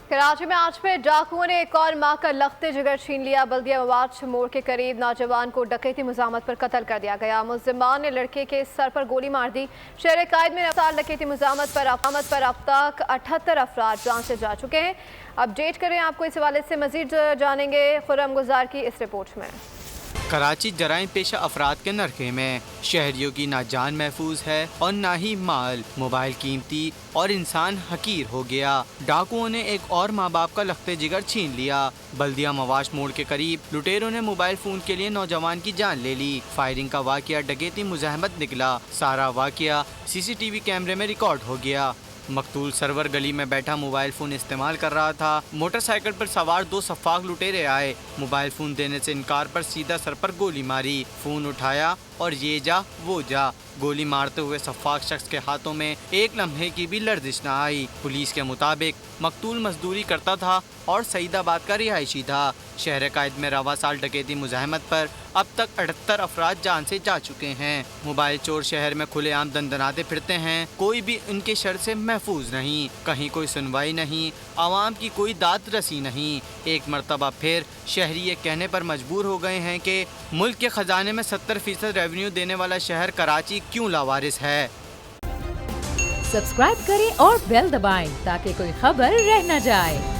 कराची में आज फिर डाकुओं ने एक और मां का लख्ते जिगर छीन लिया। बल्दिया मवाद मोड़ के करीब नौजवान को डकैती मुज़ाहमत पर कत्ल कर दिया गया। मुल्ज़िमान ने लड़के के सर पर गोली मार दी। शहर कायद में रफ्तार डकैती मुज़ाहमत पर अब तक 78 अफराद जान से जा चुके हैं। अपडेट करें आपको इस हवाले से मजीद जानेंगे खुर्रम गुजार की इस रिपोर्ट में। कराची जराइम पेशा अफराद के नरखे में शहरियों की ना जान महफूज है और ना ही माल। मोबाइल कीमती और इंसान हकीर हो गया। डाकुओं ने एक और माँ बाप का लख्ते जिगर छीन लिया। बल्दिया मवाश मोड़ के करीब लुटेरों ने मोबाइल फोन के लिए नौजवान की जान ले ली। फायरिंग का वाकया डकैती मुज़ाहमत निकला। सारा वाकया सीसीटीवी कैमरे में रिकॉर्ड हो गया। मकतूल सरवर गली में बैठा मोबाइल फ़ोन इस्तेमाल कर रहा था। मोटरसाइकिल पर सवार दो सफाक लुटेरे आए। मोबाइल फ़ोन देने से इनकार पर सीधा सर पर गोली मारी। फ़ोन उठाया और ये जा वो जा। गोली मारते हुए सफाक शख्स के हाथों में एक लम्हे की भी लर्जिश न आई। पुलिस के मुताबिक मकतूल मजदूरी करता था और सईदाबाद का रिहायशी था। शहर कायद में रवा साल डकैती मुज़ाहमत पर अब तक 78 अफराद जान से जा चुके हैं। मोबाइल चोर शहर में खुलेआम दंदनाते फिरते हैं। कोई भी उनके शर से महफूज नहीं। कहीं कोई सुनवाई नहीं, आवाम की कोई दाद रसी नहीं। एक मरतबा फिर शहरी ये कहने पर मजबूर हो गए हैं कि मुल्क के खजाने में 70% रेवेन्यू देने वाला शहर कराची क्यों लावारिस है। सब्सक्राइब करें और बेल दबाएं ताकि कोई खबर रह न जाए।